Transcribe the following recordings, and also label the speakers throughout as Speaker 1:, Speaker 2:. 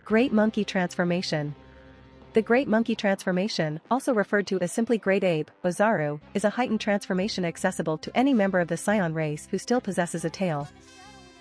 Speaker 1: Great Monkey Transformation. The Great Monkey Transformation, also referred to as simply Great Ape, Ōzaru, is a heightened transformation accessible to any member of the Saiyan race who still possesses a tail.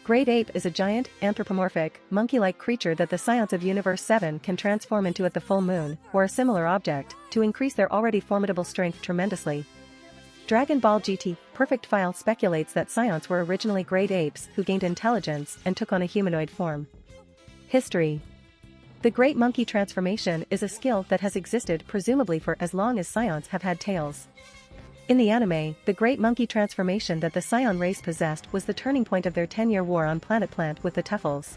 Speaker 1: Great Ape is a giant, anthropomorphic, monkey-like creature that the Saiyans of Universe 7 can transform into at the full moon, or a similar object, to increase their already formidable strength tremendously. Dragon Ball GT Perfect File speculates that Saiyans were originally Great Apes who gained intelligence and took on a humanoid form. History. The Great Monkey Transformation is a skill that has existed presumably for as long as Saiyans have had tails. In the anime, the Great Monkey Transformation that the Saiyan race possessed was the turning point of their 10-year war on Planet Plant with the Tuffles.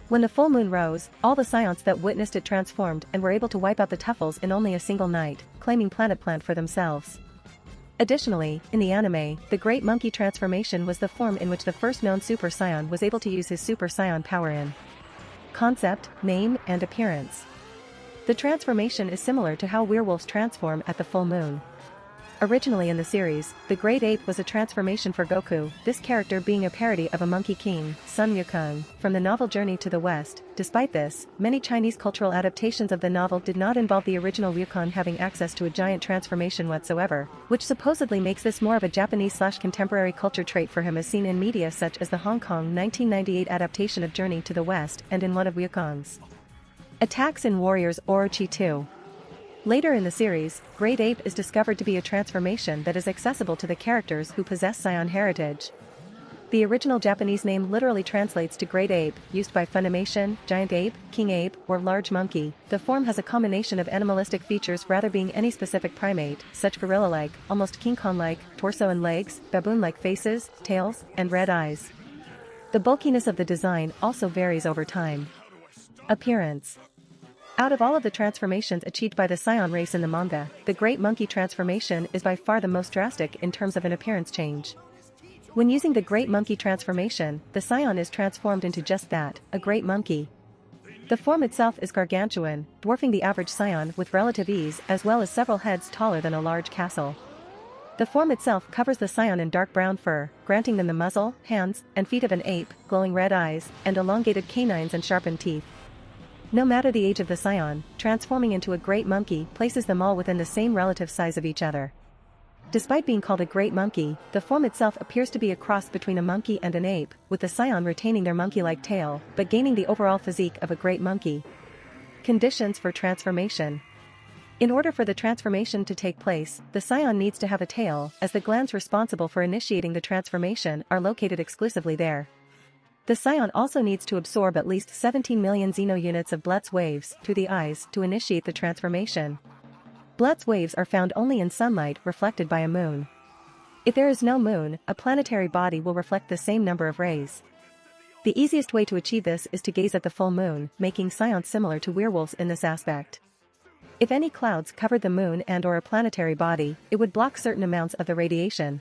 Speaker 1: When the full moon rose, all the Saiyans that witnessed it transformed and were able to wipe out the Tuffles in only a single night, claiming Planet Plant for themselves. Additionally, in the anime, the Great Monkey Transformation was the form in which the first known Super Saiyan was able to use his Super Saiyan power in concept, name, and appearance. The transformation is similar to how werewolves transform at the full moon. Originally in the series, the Great Ape was a transformation for Goku, this character being a parody of a monkey king, Sun Wukong, from the novel Journey to the West. Despite this, many Chinese cultural adaptations of the novel did not involve the original Wukong having access to a giant transformation whatsoever, which supposedly makes this more of a Japanese/contemporary culture trait for him as seen in media such as the Hong Kong 1998 adaptation of Journey to the West and in one of Wukong's attacks in Warriors Orochi 2. Later in the series, Great Ape is discovered to be a transformation that is accessible to the characters who possess Saiyan heritage. The original Japanese name literally translates to Great Ape, used by Funimation, Giant Ape, King Ape, or Large Monkey. The form has a combination of animalistic features rather being any specific primate, such gorilla-like, almost King Kong-like, torso and legs, baboon-like faces, tails, and red eyes. The bulkiness of the design also varies over time. Appearance. Out of all of the transformations achieved by the Saiyan race in the manga, the Great Monkey Transformation is by far the most drastic in terms of an appearance change. When using the Great Monkey Transformation, the Saiyan is transformed into just that, a great monkey. The form itself is gargantuan, dwarfing the average Saiyan with relative ease as well as several heads taller than a large castle. The form itself covers the Saiyan in dark brown fur, granting them the muzzle, hands, and feet of an ape, glowing red eyes, and elongated canines and sharpened teeth. No matter the age of the Saiyan, transforming into a great monkey places them all within the same relative size of each other. Despite being called a great monkey, the form itself appears to be a cross between a monkey and an ape, with the Saiyan retaining their monkey-like tail, but gaining the overall physique of a great monkey. Conditions for transformation. In order for the transformation to take place, the Saiyan needs to have a tail, as the glands responsible for initiating the transformation are located exclusively there. The Saiyan also needs to absorb at least 17 million Xeno units of Blutz waves through the eyes to initiate the transformation. Blutz waves are found only in sunlight reflected by a moon. If there is no moon, a planetary body will reflect the same number of rays. The easiest way to achieve this is to gaze at the full moon, making Saiyans similar to werewolves in this aspect. If any clouds covered the moon and/or a planetary body, it would block certain amounts of the radiation.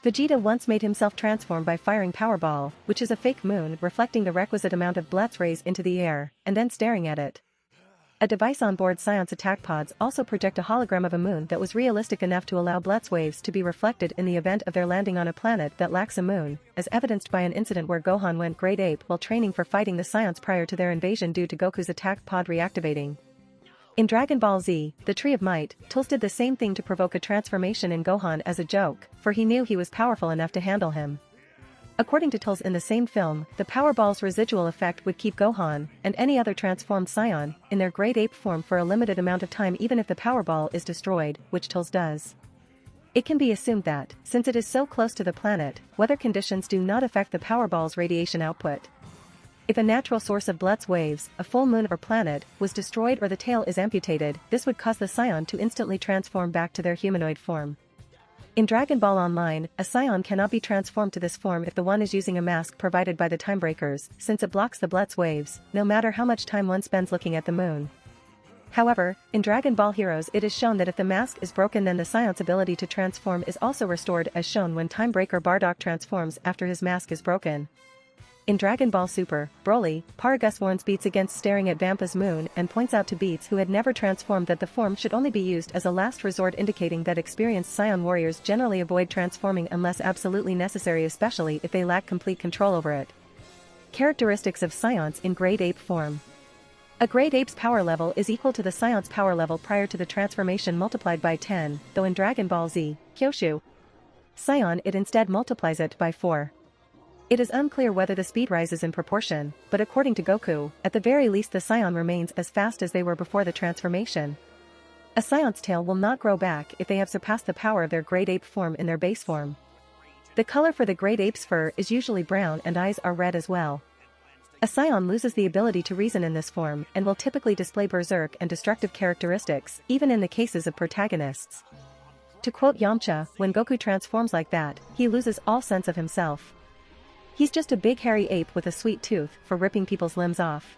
Speaker 1: Vegeta once made himself transform by firing Powerball, which is a fake moon reflecting the requisite amount of Blutz rays into the air, and then staring at it. A device on board Saiyan's attack pods also project a hologram of a moon that was realistic enough to allow Blutz waves to be reflected in the event of their landing on a planet that lacks a moon, as evidenced by an incident where Gohan went Great Ape while training for fighting the Saiyans prior to their invasion due to Goku's attack pod reactivating. In Dragon Ball Z, the Tree of Might, Tools did the same thing to provoke a transformation in Gohan as a joke, for he knew he was powerful enough to handle him. According to Tools in the same film, the Powerball's residual effect would keep Gohan, and any other transformed Saiyan, in their Great Ape form for a limited amount of time even if the Powerball is destroyed, which Tools does. It can be assumed that, since it is so close to the planet, weather conditions do not affect the Powerball's radiation output. If a natural source of Blutz waves, a full moon or planet, was destroyed or the tail is amputated, this would cause the Saiyan to instantly transform back to their humanoid form. In Dragon Ball Online, a Saiyan cannot be transformed to this form if the one is using a mask provided by the Timebreakers, since it blocks the Blutz waves, no matter how much time one spends looking at the moon. However, in Dragon Ball Heroes it is shown that if the mask is broken then the Saiyan's ability to transform is also restored as shown when Timebreaker Bardock transforms after his mask is broken. In Dragon Ball Super, Broly, Paragus warns Beats against staring at Vampa's moon and points out to Beats who had never transformed that the form should only be used as a last resort, indicating that experienced Saiyan warriors generally avoid transforming unless absolutely necessary, especially if they lack complete control over it. Characteristics of Saiyans in Great Ape form. A Great Ape's power level is equal to the Saiyans' power level prior to the transformation multiplied by 10, though in Dragon Ball Z, Kyoshu Saiyan it instead multiplies it by 4. It is unclear whether the speed rises in proportion, but according to Goku, at the very least the Saiyan remains as fast as they were before the transformation. A Saiyan's tail will not grow back if they have surpassed the power of their Great Ape form in their base form. The color for the Great Ape's fur is usually brown and eyes are red as well. A Saiyan loses the ability to reason in this form and will typically display berserk and destructive characteristics, even in the cases of protagonists. To quote Yamcha, when Goku transforms like that, he loses all sense of himself. He's just a big hairy ape with a sweet tooth for ripping people's limbs off.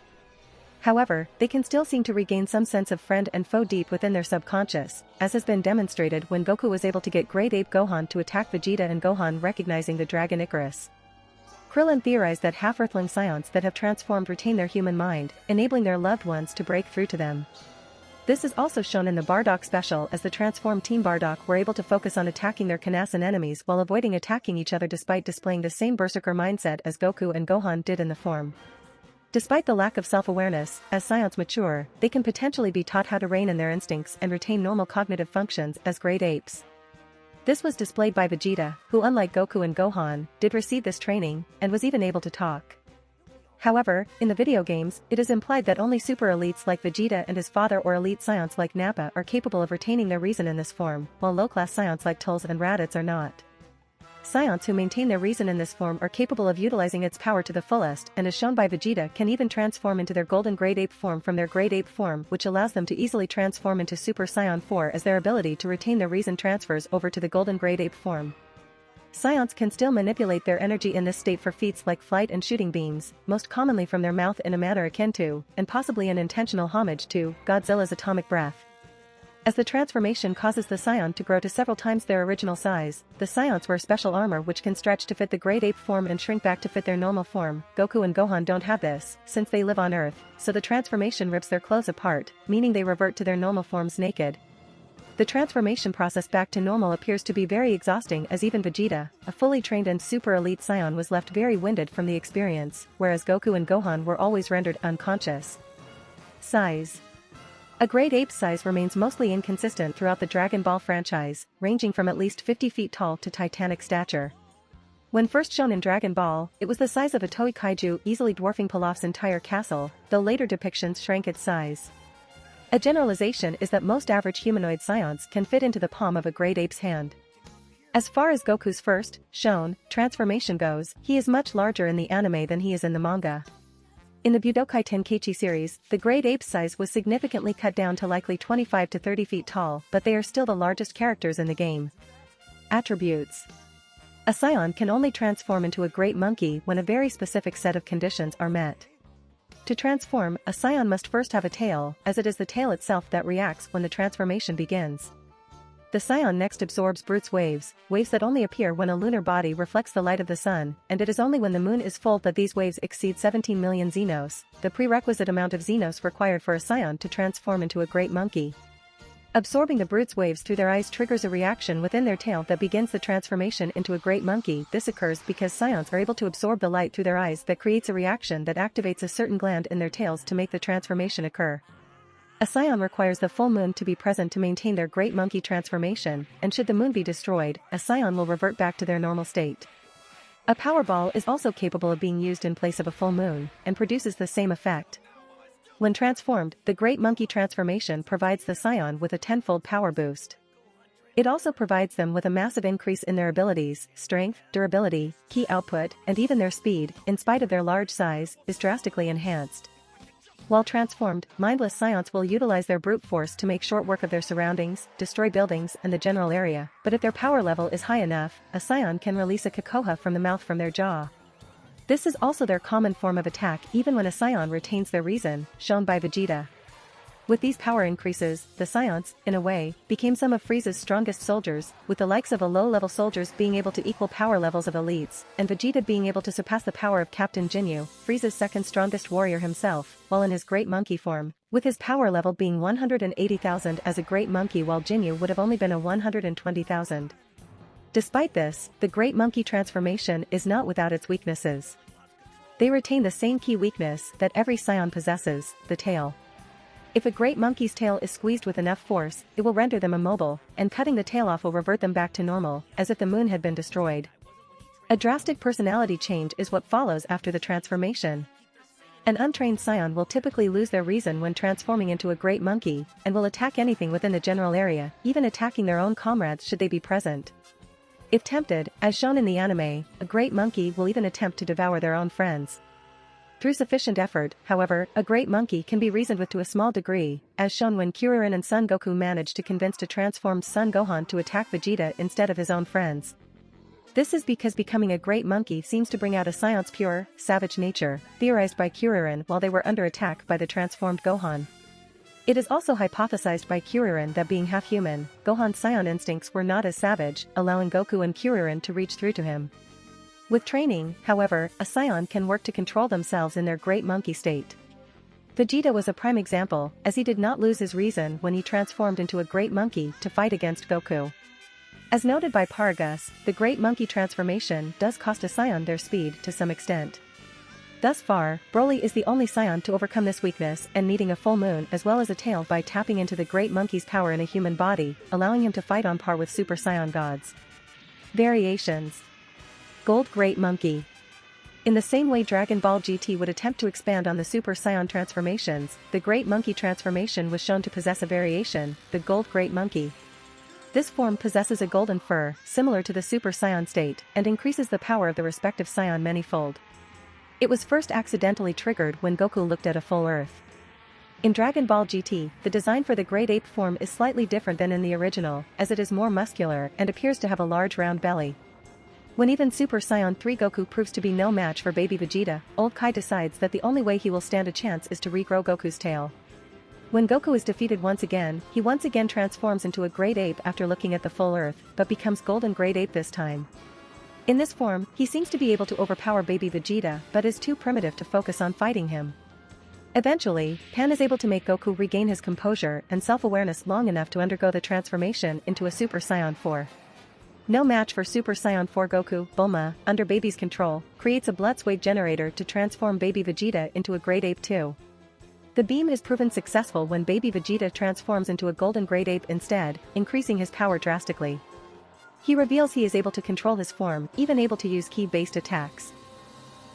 Speaker 1: However, they can still seem to regain some sense of friend and foe deep within their subconscious, as has been demonstrated when Goku was able to get Great Ape Gohan to attack Vegeta and Gohan recognizing the dragon Icarus. Krillin theorized that half-Earthling Saiyans that have transformed retain their human mind, enabling their loved ones to break through to them. This is also shown in the Bardock special as the transformed Team Bardock were able to focus on attacking their Kanasan enemies while avoiding attacking each other despite displaying the same berserker mindset as Goku and Gohan did in the form. Despite the lack of self-awareness, as Saiyans mature, they can potentially be taught how to rein in their instincts and retain normal cognitive functions as Great Apes. This was displayed by Vegeta, who unlike Goku and Gohan, did receive this training, and was even able to talk. However, in the video games, it is implied that only super elites like Vegeta and his father or elite Saiyans like Nappa are capable of retaining their reason in this form, while low-class Saiyans like Tulls and Raditz are not. Saiyans who maintain their reason in this form are capable of utilizing its power to the fullest and as shown by Vegeta can even transform into their golden Great Ape form from their Great Ape form which allows them to easily transform into Super Saiyan 4 as their ability to retain their reason transfers over to the golden Great Ape form. Saiyans can still manipulate their energy in this state for feats like flight and shooting beams, most commonly from their mouth in a manner akin to, and possibly an intentional homage to, Godzilla's atomic breath. As the transformation causes the Saiyan to grow to several times their original size, the Saiyans wear special armor which can stretch to fit the Great Ape form and shrink back to fit their normal form. Goku and Gohan don't have this, since they live on Earth, so the transformation rips their clothes apart, meaning they revert to their normal forms naked. The transformation process back to normal appears to be very exhausting as even Vegeta, a fully trained and super elite Saiyan was left very winded from the experience, whereas Goku and Gohan were always rendered unconscious. Size. A Great Ape's size remains mostly inconsistent throughout the Dragon Ball franchise, ranging from at least 50 feet tall to titanic stature. When first shown in Dragon Ball, it was the size of a toy kaiju easily dwarfing Pilaf's entire castle, though later depictions shrank its size. A generalization is that most average humanoid Saiyans can fit into the palm of a Great Ape's hand. As far as Goku's first, shown, transformation goes, he is much larger in the anime than he is in the manga. In the Budokai Tenkaichi series, the Great Ape's size was significantly cut down to likely 25 to 30 feet tall, but they are still the largest characters in the game. Attributes. A Saiyan can only transform into a great monkey when a very specific set of conditions are met. To transform, a Saiyan must first have a tail, as it is the tail itself that reacts when the transformation begins. The Saiyan next absorbs Brutes waves that only appear when a lunar body reflects the light of the sun, and it is only when the moon is full that these waves exceed 17 million Xenos, the prerequisite amount of Xenos required for a Saiyan to transform into a great monkey. Absorbing the Brutes waves through their eyes triggers a reaction within their tail that begins the transformation into a great monkey. This occurs because Saiyans are able to absorb the light through their eyes that creates a reaction that activates a certain gland in their tails to make the transformation occur. A Saiyan requires the full moon to be present to maintain their great monkey transformation, and should the moon be destroyed, a Saiyan will revert back to their normal state. A power ball is also capable of being used in place of a full moon, and produces the same effect. When transformed, the Great Monkey transformation provides the Saiyan with a tenfold power boost. It also provides them with a massive increase in their abilities, strength, durability, ki output, and even their speed, in spite of their large size, is drastically enhanced. While transformed, mindless Saiyans will utilize their brute force to make short work of their surroundings, destroy buildings and the general area, but if their power level is high enough, a Saiyan can release a Kakoha from the mouth from their jaw. This is also their common form of attack even when a Saiyan retains their reason, shown by Vegeta. With these power increases, the Saiyans, in a way, became some of Frieza's strongest soldiers, with the likes of a low-level soldiers being able to equal power levels of elites, and Vegeta being able to surpass the power of Captain Ginyu, Frieza's second strongest warrior himself, while in his great monkey form, with his power level being 180,000 as a great monkey while Ginyu would have only been a 120,000. Despite this, the Great Monkey transformation is not without its weaknesses. They retain the same key weakness that every Saiyan possesses, the tail. If a great monkey's tail is squeezed with enough force, it will render them immobile, and cutting the tail off will revert them back to normal, as if the moon had been destroyed. A drastic personality change is what follows after the transformation. An untrained Saiyan will typically lose their reason when transforming into a great monkey, and will attack anything within the general area, even attacking their own comrades should they be present. If tempted, as shown in the anime, a great monkey will even attempt to devour their own friends. Through sufficient effort, however, a great monkey can be reasoned with to a small degree, as shown when Kuririn and Son Goku managed to convince a transformed Son Gohan to attack Vegeta instead of his own friends. This is because becoming a great monkey seems to bring out a Saiyan's pure, savage nature, theorized by Kuririn while they were under attack by the transformed Gohan. It is also hypothesized by Kuririn that being half-human, Gohan's Saiyan instincts were not as savage, allowing Goku and Kuririn to reach through to him. With training, however, a Saiyan can work to control themselves in their great monkey state. Vegeta was a prime example, as he did not lose his reason when he transformed into a great monkey to fight against Goku. As noted by Paragus, the great monkey transformation does cost a Saiyan their speed to some extent. Thus far, Broly is the only Saiyan to overcome this weakness and needing a full moon as well as a tail by tapping into the great monkey's power in a human body, allowing him to fight on par with Super Saiyan gods. Variations. Gold Great Monkey. In the same way Dragon Ball GT would attempt to expand on the Super Saiyan transformations, the Great Monkey transformation was shown to possess a variation, the Gold Great Monkey. This form possesses a golden fur, similar to the Super Saiyan state, and increases the power of the respective Saiyan manyfold. It was first accidentally triggered when Goku looked at a full Earth. In Dragon Ball GT, the design for the Great Ape form is slightly different than in the original, as it is more muscular and appears to have a large round belly. When even Super Saiyan 3 Goku proves to be no match for baby Vegeta, Old Kai decides that the only way he will stand a chance is to regrow Goku's tail. When Goku is defeated he once again transforms into a Great Ape after looking at the full Earth, but becomes Golden Great Ape this time. In this form, he seems to be able to overpower baby Vegeta but is too primitive to focus on fighting him. Eventually, Pan is able to make Goku regain his composure and self-awareness long enough to undergo the transformation into a Super Saiyan 4. No match for Super Saiyan 4 Goku, Bulma, under baby's control, creates a Blood-Wave generator to transform baby Vegeta into a Great Ape 2. The beam is proven successful when baby Vegeta transforms into a Golden Great Ape instead, increasing his power drastically. He reveals he is able to control his form, even able to use ki-based attacks.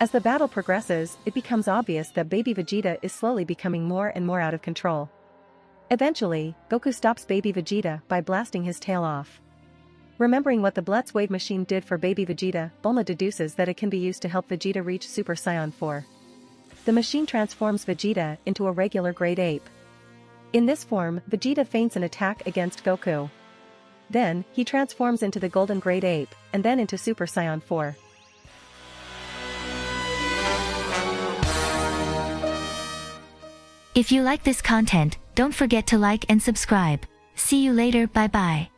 Speaker 1: As the battle progresses, it becomes obvious that baby Vegeta is slowly becoming more and more out of control. Eventually, Goku stops baby Vegeta by blasting his tail off. Remembering what the Blood-Wave machine did for baby Vegeta, Bulma deduces that it can be used to help Vegeta reach Super Saiyan 4. The machine transforms Vegeta into a regular Great Ape. In this form, Vegeta feints an attack against Goku. Then, he transforms into the Golden Great Ape, and then into Super Saiyan 4.
Speaker 2: If you like this content, don't forget to like and subscribe. See you later, bye bye.